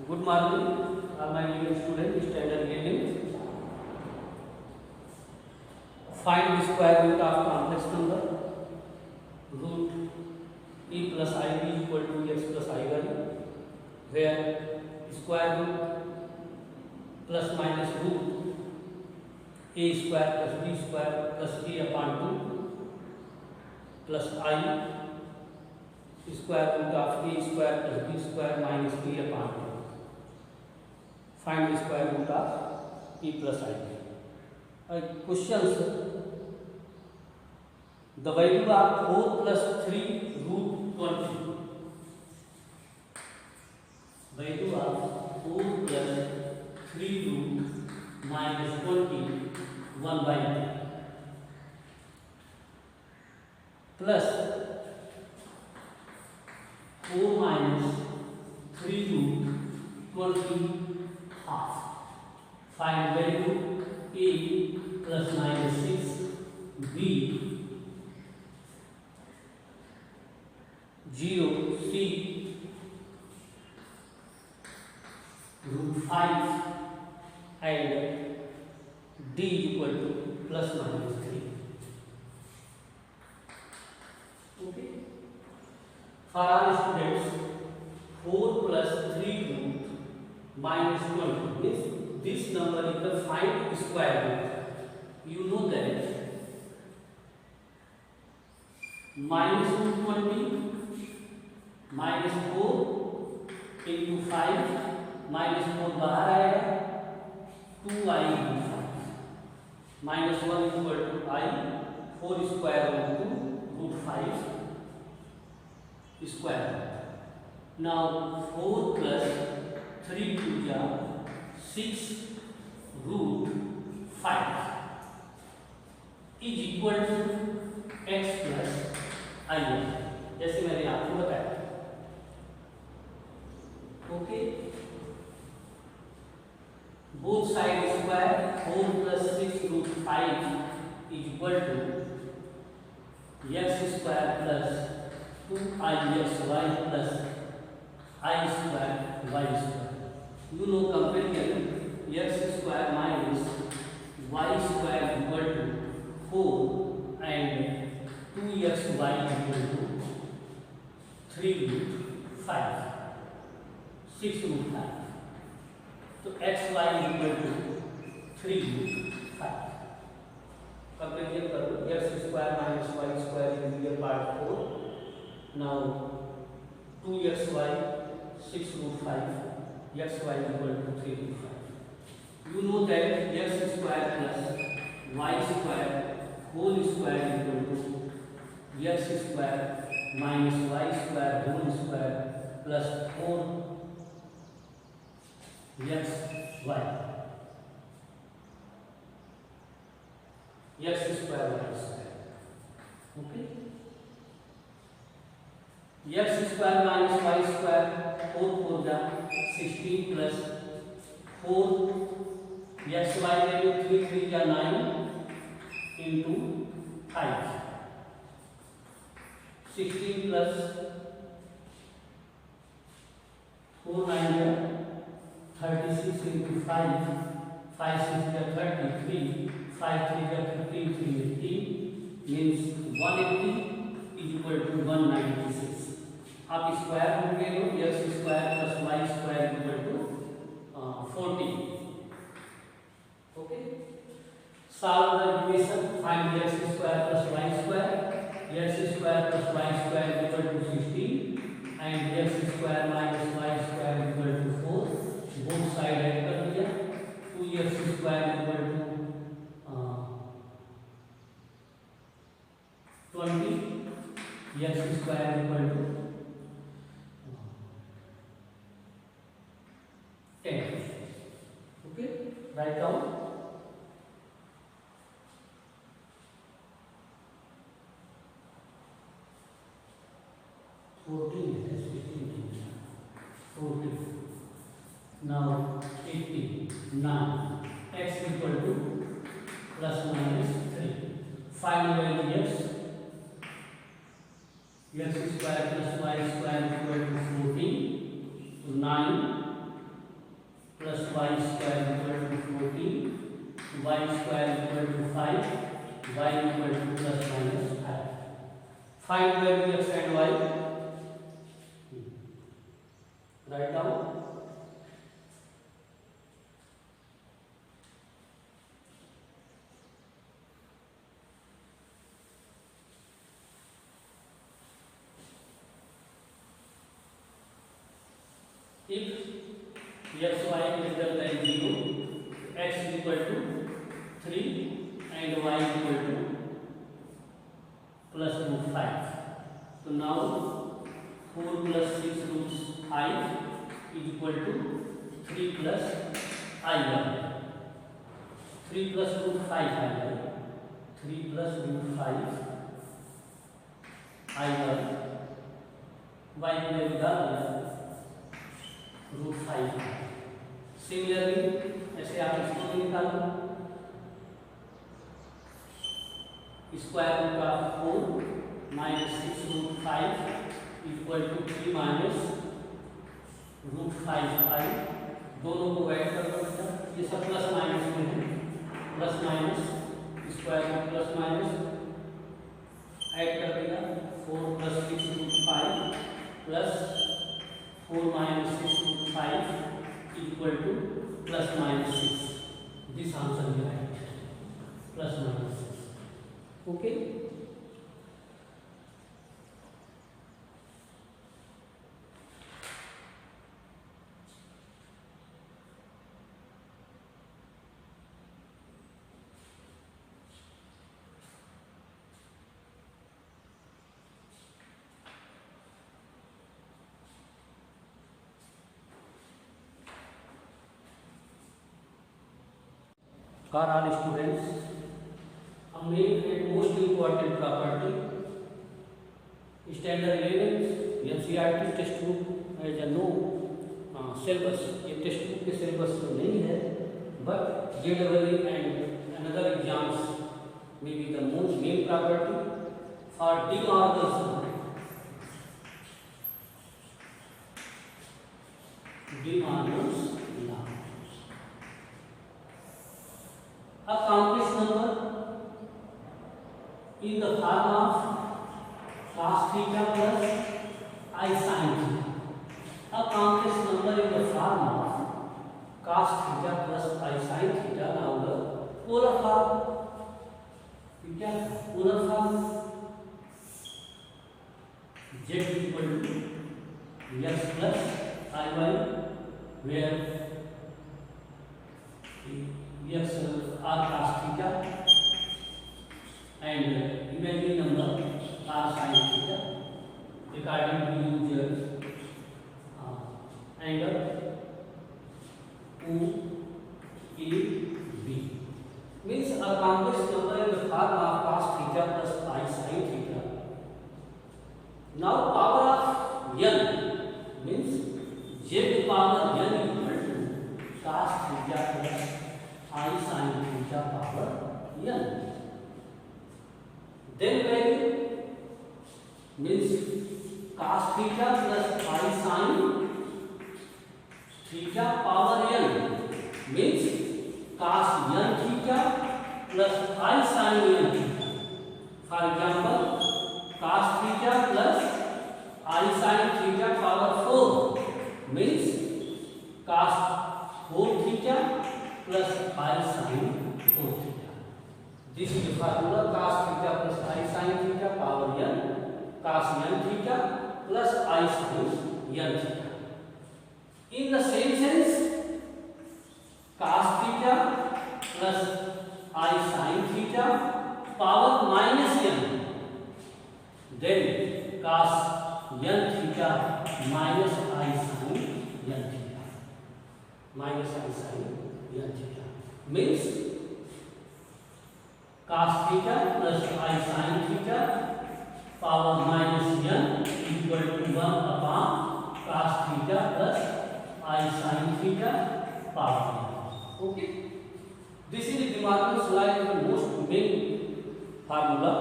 Good morning, all my dear students, standard beginning. Find the square root of complex number. Root e plus ib is equal to x plus iy, where square root plus minus root a square plus b square plus a upon 2 plus I square root of a square plus b square minus b upon 2. Find the square root of e plus ib. Questions: the value of 4 plus 3 root 20. Value of 4 plus 3 root minus 20 1 by 2 plus 4 minus 3 root 20 half. Find value a plus minus 6, b 0, c root 5 and d equal to plus minus 3. Okay. For all students, 4 plus 3 root minus 20 means this number is the find square root. You know that minus root 20 minus 4 into 5 minus 4 बाहर आएगा 2i into 5 minus 1 equal to I 4 square root 2 root 5 square root. Now 4 plus 3 to the 6 root 5 is equal to x plus I, जैसे मैंने आपको बताया. Okay, both side square 4 plus 6 root 5 is equal to x square plus 2ixy plus I square y square. You know compare x square minus y square equal to 4 and 2xy equal to 3 root 5 6 root 5. So xy equal to 3 root 5. Compare करो x square minus y square in the part 4. Now 2xy 6 root 5 xy equal to 3 root 5. You know that x square plus y square whole square equal to x square minus y square whole square plus 4 x y x square y square. Okay, x square minus y square 4 जा 16 plus 4 x y value 3 3 जा 9 into 5 16 plus 4 9 जा 36 into 5 5 6 जा 33 5 3 जा 15 3 18 means 180 is equal to 196. आप square root ले लो x square plus y square equal to 14. Okay, solve the equation. Find x square plus y square. x square plus y square equal to 16 and x square minus y square equal to 4. Both side add कर दिया. 2x square equal to 20 x square equal to 10. Okay, write down. Now 89 x equal to plus minus 3. Find value x square plus y square equal to 14. So 9 plus y square equal to 14, y square equal to 5, y equal to plus minus 5. Find value x and y. Write down. If x y greater than 0, x is equal to 3 and y equal to plus root 5. So now 4 plus 6 root 5 is equal to 3 plus I1. 3 plus root 5 I1. 3 plus root 5 I1. Y की value डाल दिया root 5. Similarly ऐसे आप इसको भी निकालो. Square root of 4 minus 6 root 5 equal to 3 minus root 5 दोनों को ऐड कर दो. ये सब प्लस माइनस में है. Plus minus square root plus minus add कर दिया. 4 plus 6 root 5 plus 4 minus 6 root 5 equal to plus minus 6. This answer is right. Plus minus 6. Okay. For all students, a main and most important property, standard 11 NCERT textbook as a no syllabus. ये textbook के syllabus में नहीं है, but JEE and another exams may be the most main property for De Morgan's law. De Morgan's law. A complex number in the form of cos theta plus I sin theta. A complex number in the form of cos theta plus I sin theta. Now the polar form. क्या polar form? Z equal to x plus IY, where x r cos theta and imaginary number r sin theta according to usual angle OAB. Means a complex number in the form of cos theta plus I sin theta. Now power of n means z power n equal to cos theta plus I sin theta power n. Then value means cos theta plus I sin theta power n means cos n theta plus I sin n theta. For example, cos theta plus I sin theta power 4 means cos 4 theta plus I sin 4 theta. This is the formula cos theta plus I sin theta power n, cos n theta plus I sin n theta. In the same sense, cos theta plus I sin theta power minus n, then cos n theta minus I sin n theta. Minus I sin n theta means cos theta plus I sin theta power minus n equal to 1 upon cos theta plus I sin theta power n. Okay. This is De Morgan's law, the most main formula.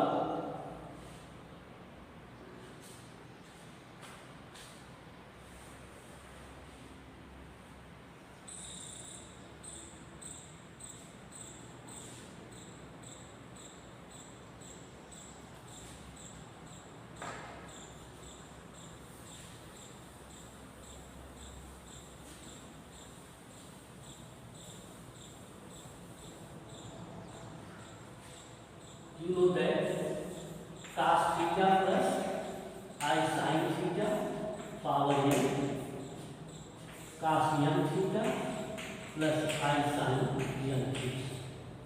cos n theta plus I sin n theta.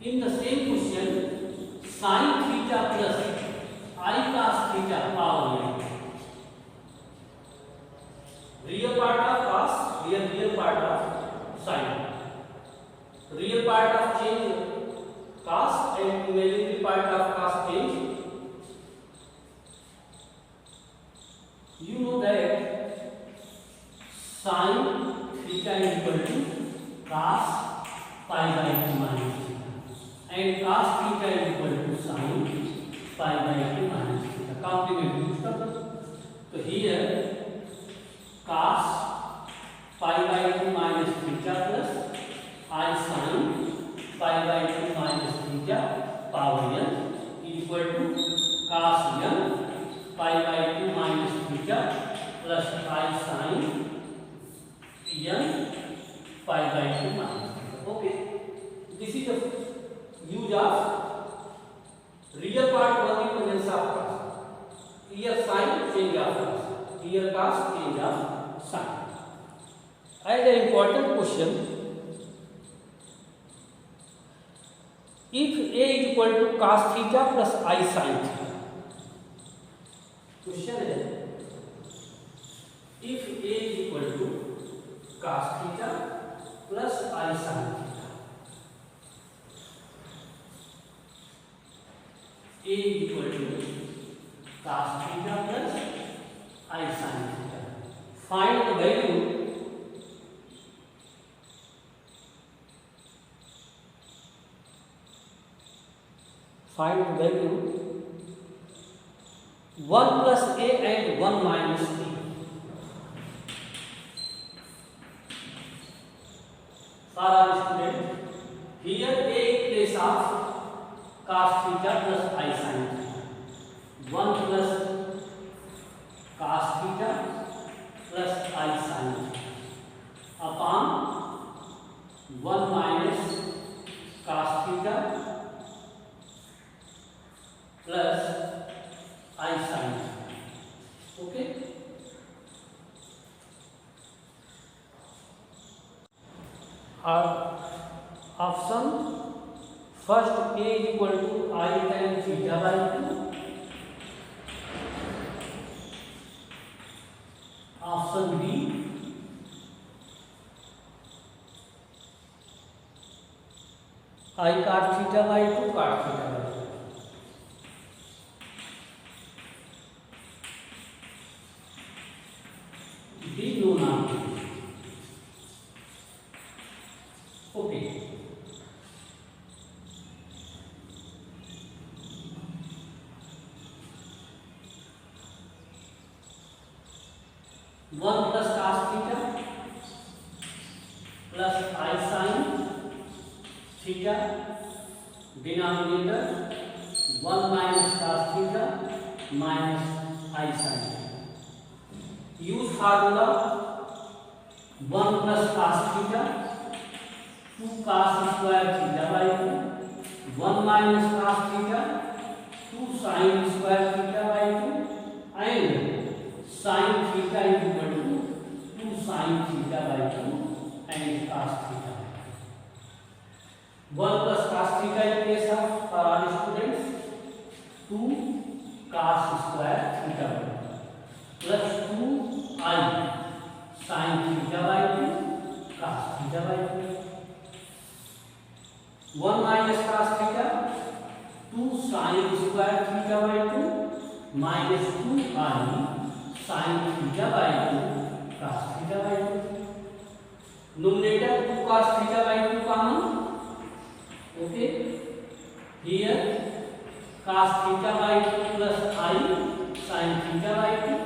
In the same question, sin theta plus I cos theta power n. Real part of cos, real part of sin. Real part of change cos and imaginary part of cos change. You know that sin theta is equal to cos pi by 2 minus theta and cos theta is equal to sin pi by 2 minus theta. Complement use कर दो. तो here cos pi by 2 minus theta plus I sin pi by 2 minus theta power n equal to cos n pi by 2 minus theta plus I sin n pi by 2 minus theta. Okay, this is the use of real part only presence of cos. Here sin change of cos, here cos change of sin. As an important question, if A is equal to cos theta plus I sin theta. Question is, if A is equal to cos theta plus I sin theta. A is equal to cos theta plus I sin theta. Find the value find the value 1 plus A and 1 minus A. For our student, here A in place of cos theta plus I sin theta. 1 plus cos theta plus I sin theta upon 1 minus cos theta plus I sin. Okay. Our option first, A is equal to I tan theta by 2. Option B, I cos theta by 2 cos theta by 2. D no नाम. Okay. One plus cos theta plus I sin theta denominator 1 minus cos theta minus I sin. Use formula 1 plus cos theta 2 cos square theta by 2 1 minus cos theta 2 sin square theta by 2 and sin theta is equal to 2 sin theta by 2 and cos theta. 1 plus cos theta in place of for all students 2 cos square theta by 2 plus 2 I sin theta by 2 cos theta by 2. 1 minus cos theta 2 sin square theta by 2 minus 2 I sin theta by 2 cos theta by 2. Numerator 2 cos theta by 2 common. Okay. Here cos theta by 2 plus I sin theta by 2.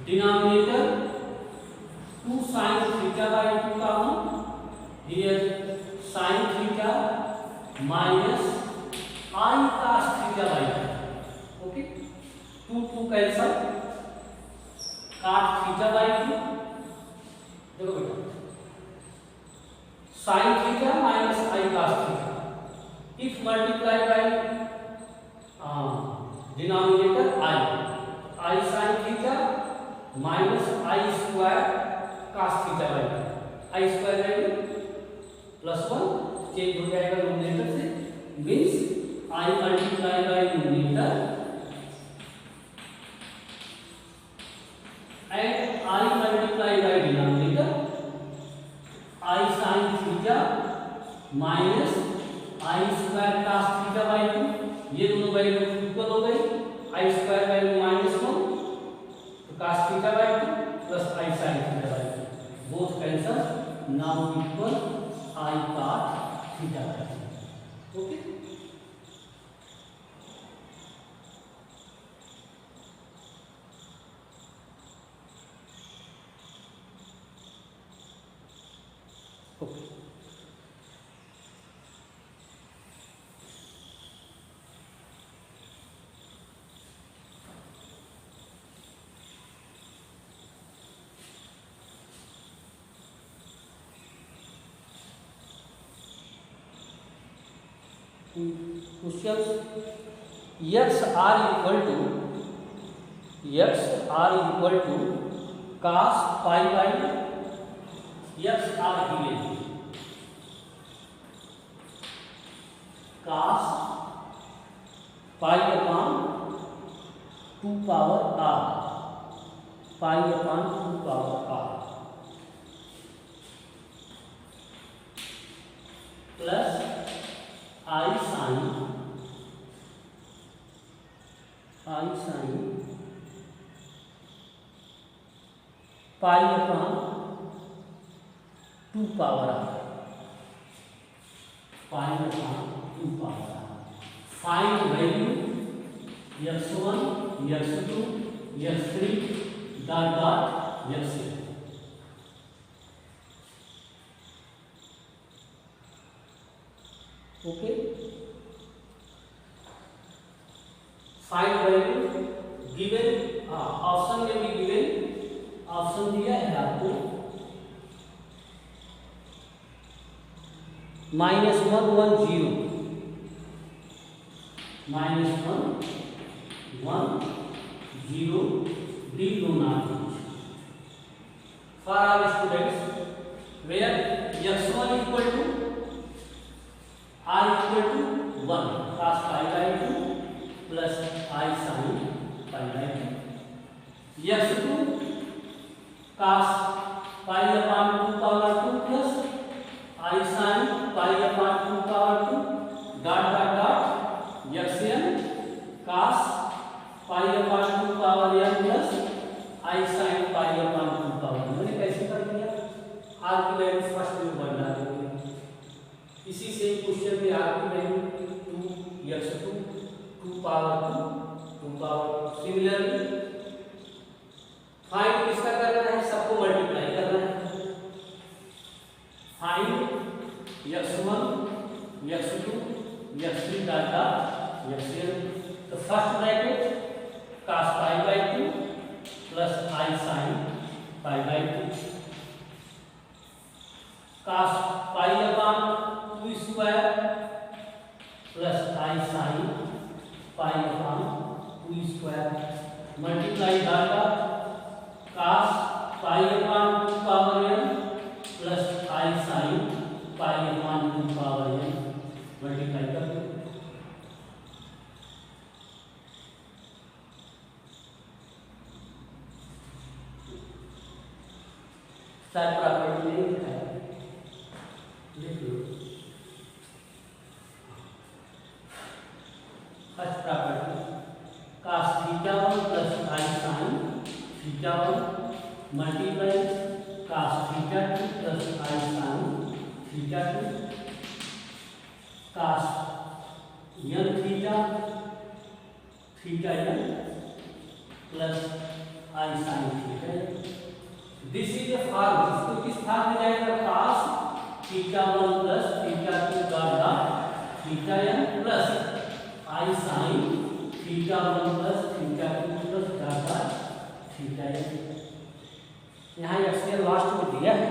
Denominator 2 sin theta by 2 common. Here sin theta minus I cos theta by 2. Okay. 2 cancel. Cot theta by 2. देखो बेटा sin theta minus I cos theta. If multiplied by denominator I sin theta minus I square cos theta by to, I square value plus 1 change हो जाएगा numerator से, means I multiply by numerator and I multiply by denominator, I sine theta minus I square cos theta by to, ये दोनों value equal हो गई, आई square value minus 1 तो cos theta by two plus i sine theta by two, both cancel, now equal i cot theta by two. Okay, okay questions, x r equal to cos pi by x r given, cos pi upon 2 power r, pi upon 2 power r plus i sine pi upon 2 power r, pi upon 2 power r। Find value x1 x2 x3 dot dot xn। Okay, find value given, option में भी given, option दिया है आपको -1 1 0, -1 1 0 d do not use for our students where x1 equal to r equal to 1 cos pi by 2 plus i sine pi by 2, x2 cos pi upon 2 power 2 plus i sine pi upon 2 power 2 dot dot dot xn cos pi upon 2 power n plus i sine pi upon 2 power. मैंने कैसे कर दिया, r की value first में बढ़ा देंगे, इसी से क्वेश्चन में r की value 2 x2 2 power 2 power. Similarly find किसका करना है, सबको मल्टीप्लाई करना है, find x1 x2 x3 dot dot xn। तो first bracket cos pi by 2 plus i sine pi by 2 cos pi upon 2 square plus i sine pi upon 2 square multiply dot dot cos pi upon 2 power n plus i sine pi upon 2 power n multiply कर दो। Side property नहीं दिखाया, लिख लो। First property cos theta 1 plus i sine theta 1 multiply cos theta 2 plus i sine theta 2 cos n theta theta n plus i sine theta. This is a form, इसको किस form में जाएगा, cos theta 1 plus theta 2 dot dot theta n plus i sine theta 1 plus theta 2 plus dot dot theta n। यहाँ expression last में दिया है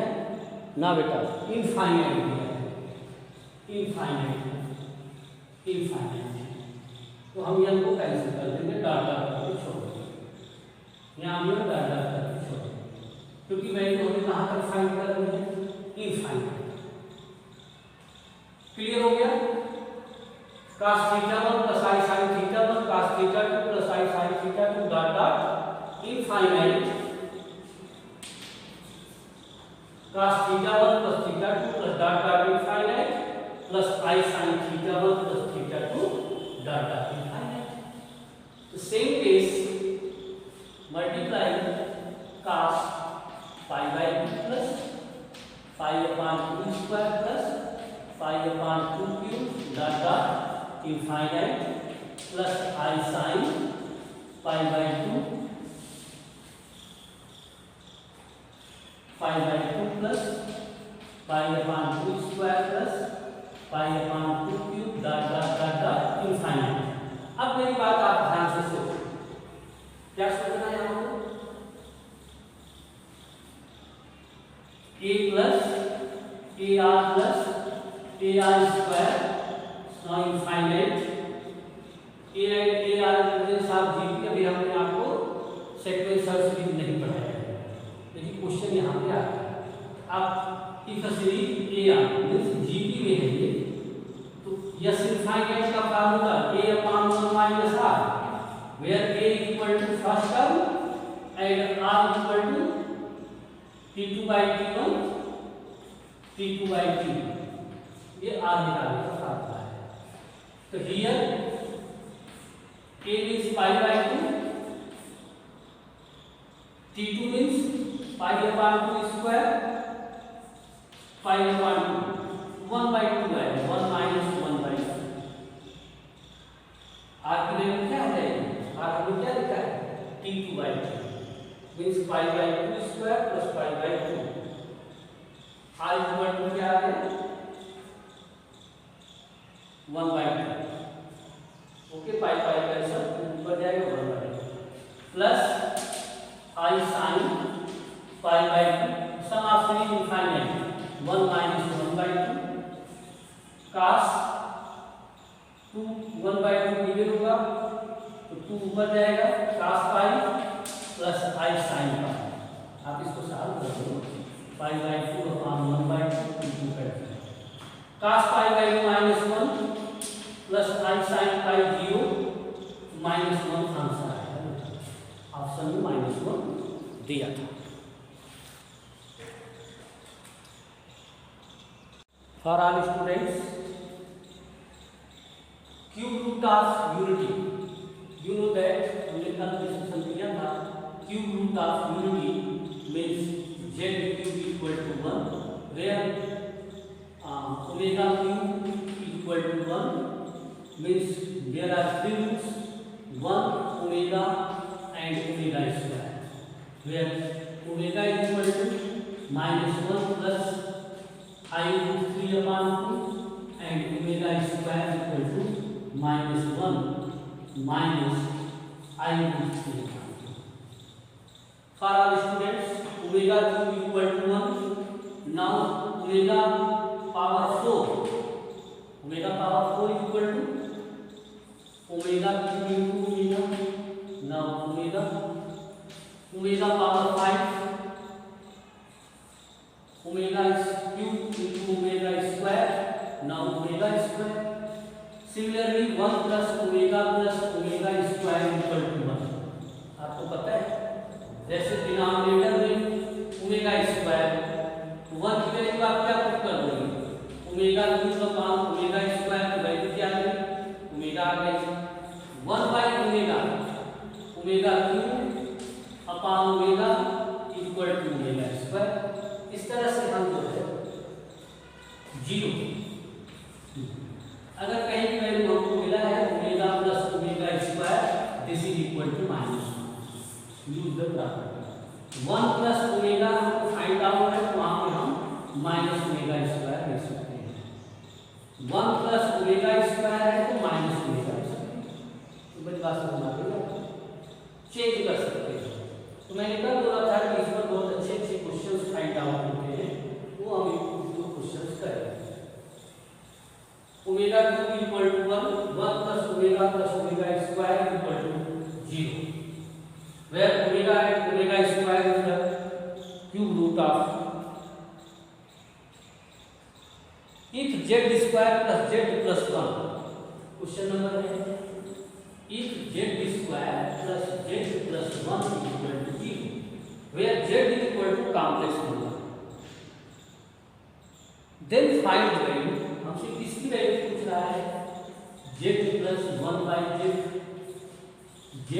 ना बेटा, इनफाइनाइट दिया है, इनफाइनाइट तो हम n को कैंसिल कर देंगे, डॉट डॉट करके छोड़ देंगे, यहाँ हम डॉट डॉट करके छोड़ देंगे। क्योंकि वैल्यू हमें कहाँ तक फाइंड करनी है, इनफाइनाइट। क्लियर हो गया। cos theta 1 plus i sin theta 1 cos theta 2 plus i sin theta 2 dot dot infinite cos theta 1 plus theta 2 plus dot dot infinite plus i sin theta 1 plus theta 2 dot dot infinite. The same case multiply cos pi by 2 plus pi upon 2 square plus pi upon 2 cube dot dot infinite plus I sin pi by 2 pi by 2 plus pi upon 2 square plus pi upon 2 cube dot dot dot dot infinite। अब मेरी बात आप ध्यान से सोचो, क्या सोचना है आपको? a plus ar plus ar square now infinite a and ar के साथ gp अभी हमने आपको सेक्वेंसर सीरीज नहीं पढ़ाया है, लेकिन क्वेश्चन यहाँ पे आता है। अब if series ar means gp में है ये, तो यस इनफाइनाइट का formula a upon 1 minus r where a equal to first term and r equal to t2 by t1 t2 by t, ये r निकालने का फार्मूला है। तो here a means pi by 2, t2 means pi upon 2 square pi upon 2 1 by 2 है 1 minus 1 by 2। r की value क्या है? r हमने क्या लिखा है? t2 by t means pi by 2 square plus pi by 2। r equal to क्या है? 1 by 2। ओके, पाई पाई का सब ऊपर जाएगा 1 by 2 plus i sin pi by 2 sum of series infinite 1 minus 1 by 2 cos 2 1 by 2 divide होगा तो 2 ऊपर जाएगा cos pi plus i sin pi। आप इसको सॉल्व कर दो, pi by 2 अपॉन 1 by 2 2 कर दो, cos pi by -1 plus i sin pi 0 -1 answer आएगा। ऑप्शन में -1 दिया था। For all students, cube root of unity, you know that हमने कल डिस्कशन किया था। Cube root of unity means z cube equal to 1 where omega cube equal to 1 means there are three roots 1 omega and omega square where omega is equal to -1 plus I root 3 upon 2 and omega square equal to -1 minus I root 3 upon 2। For all students, omega cube equal to 1। now omega power 4 equal to omega cube into omega। now omega power 5 omega is cube into omega square। now omega square। similarly 1 plus omega square equal to 1। आपको पता है जैसे denominator में omega square 1 की value आप क्या put कर दोगे? Omega cube upon omega square की वैल्यू क्या है? ओमेगा आ गई 1 by omega cube upon omega equal to omega square. इस तरह से हम जो है 0 अगर कहीं भी वैल्यू हमको मिला है omega plus omega square this is equal to -1। Use the property 1 plus omega हमको फाइंड आउट है तो वहां पे हम माइनस ओमेगा स्क्वायर ले सकते हैं। 1 प्लस ओमेगा स्क्वायर है तो माइनस ओमेगा स्क्वायर, तो बड़ी बात समझ आ गई, चेंज कर सकते हैं। तो मैंने कल बोला था कि इस पर बहुत अच्छे अच्छे क्वेश्चंस फाइंड आउट होते हैं, वो हम जो क्वेश्चंस करेंगे। Omega cube equal to 1 plus omega square equal to 0 where omega and omega square is the cube z square plus z plus one, question number है if z square plus z plus 1 is equal to 0, where z is equal to complex number, then find the value. हमसे किसकी value पूछ रहा है? z plus 1 by z, z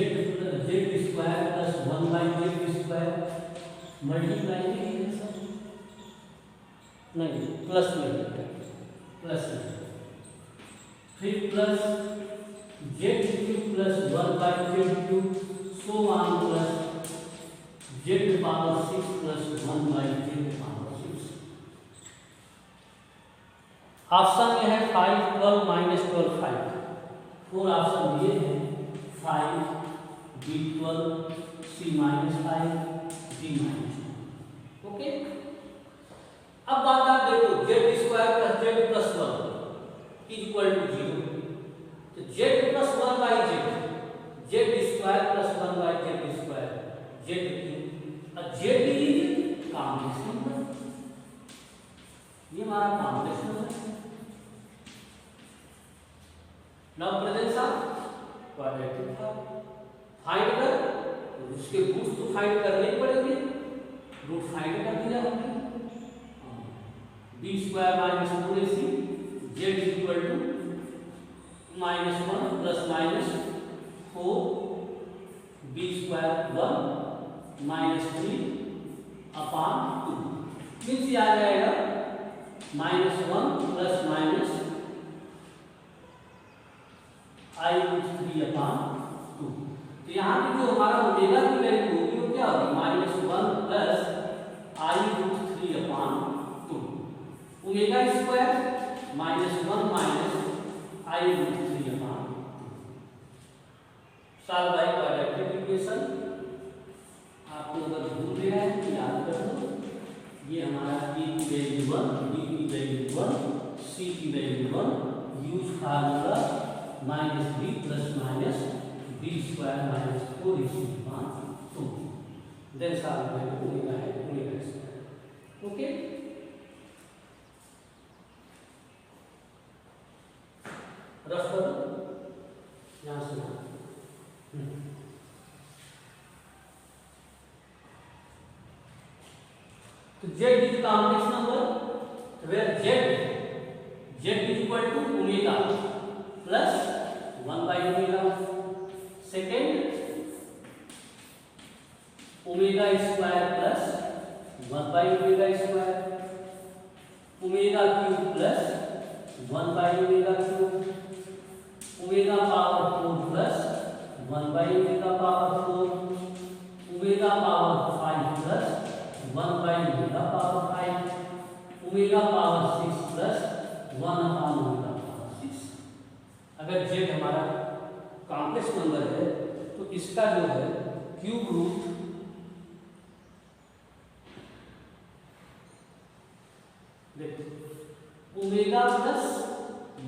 square plus 1 by z square multiply कीजिए sir, नहीं plus में, plus में, फिर plus z cube plus 1 by z cube so on plus z power 6 plus 1 by z power 6। Option में है 5 12 minus 12 5, 4 option दिए हैं 5 b 12 c minus 5 d minus 1। Okay, अब बात आप देखो z square plus z plus 1 equal to 0, तो z plus 1 by z square plus 1 by z square z cube, और z इज कॉम्प्लेक्स नंबर, ये हमारा कॉम्प्लेक्स नंबर है। नाउ प्रेजेंट ऑफ क्वाड्रेटिक था, फाइंड कर, उसके रूट्स तो फाइंड करने ही पड़ेंगे, रूट फाइंड कर दिया हमने, b square minus 2ac z equal to minus 1 plus minus 4 b square 1 minus 3 upon 2, means ये आ जाएगा minus 1 plus minus i root 3 upon 2। तो यहाँ पे जो हमारा ओमेगा की वैल्यू होगी वो क्या होगी? Minus 1 plus i root 3 upon 2, omega square minus 1 minus i root 3 upon 2। Solve by quadratic equation. आपको अगर भूल गया है तो याद कर लो, ये हमारा a की वैल्यू 1, b की वैल्यू 1, c की value 1, use formula minus b plus minus b square minus 4ac upon 2, then solve by omega है ओमेगा स्क्वायर। ओके, रफ करो यहाँ से यहाँ। तो z is complex number where z is equal to omega plus 1 by omega, second omega square plus 1 by omega square, omega cube plus 1 by omega cube, omega power 4 plus 1 by omega power 4, omega power 5 plus 1 by omega power 5, omega power 6 plus 1 upon omega power 6। अगर z हमारा complex number है तो इसका जो है cube root देखो omega plus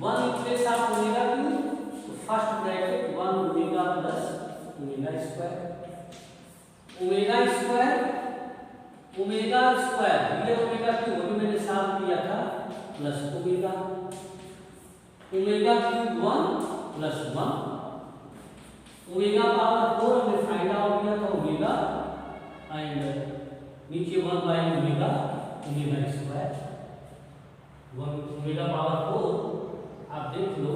1 in place of omega cube, तो first bracket 1 omega plus omega square, omega square omega square ये ओमेगा क्यूब अभी मैंने साफ किया था plus omega, omega cube 1 plus 1, omega power 4 हमने फाइंड आउट किया था ओमेगा, एंड नीचे 1 by omega omega square, 1 omega power 4 आप देख लो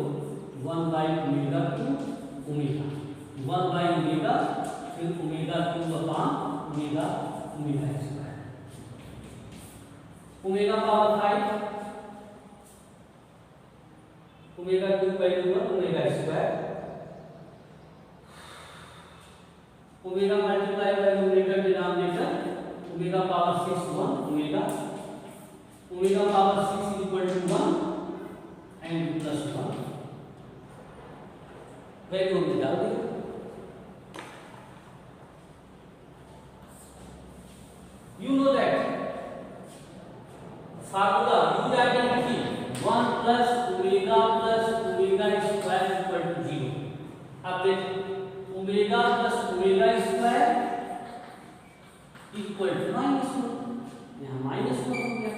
1 by omega cube omega, 1 by omega फिर omega cube upon omega omega square, omega power 5 omega cube value 1 omega square, omega multiply by omega denominator omega power 6 1 omega, omega power 6 equal to 1 and plus 1, value में डाल दिया। You know that formula use identity 1 plus omega square equal to 0। अब देखो omega plus omega square equal to minus 1, यहाँ minus 1 हो गया,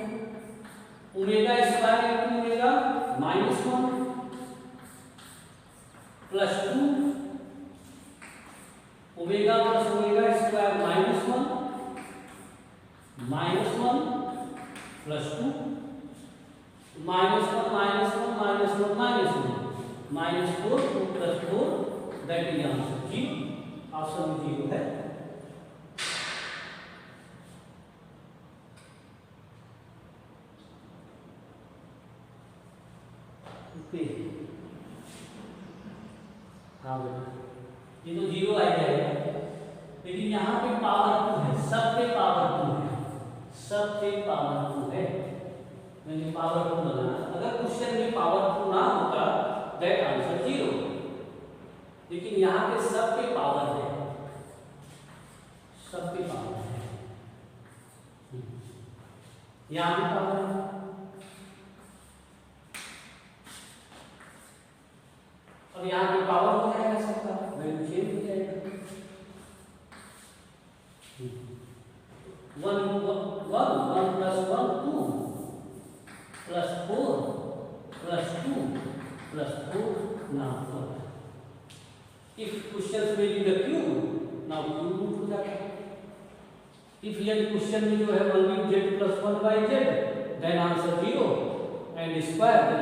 omega square into omega plus 2 -1 -1 -1 -1 -4 2 + 4 that is answer 0 option 0 है। Okay हाँ बेटा ये तो 0 आ जाएगा, लेकिन यहाँ पे पावर 2 है, सब पे पावर 2 है, सब पे पावर 2 है, मैंने पावर 2 बनाना। अगर क्वेश्चन में पावर 2 ना होता दैट आंसर 0, लेकिन यहाँ पे सब पे पावर है, सब पे पावर है, यहाँ पे पावर है, और यहाँ पे पावर हो जाएगा सबका, वैल्यू चेंज हो जाएगा। 1 + 1 2 + 4 + 2 + 4 now 4। If questions will be the cube, now cube root हो जाता है। If here question में जो है 1 with z + 1 by z, then answer 0 and square, then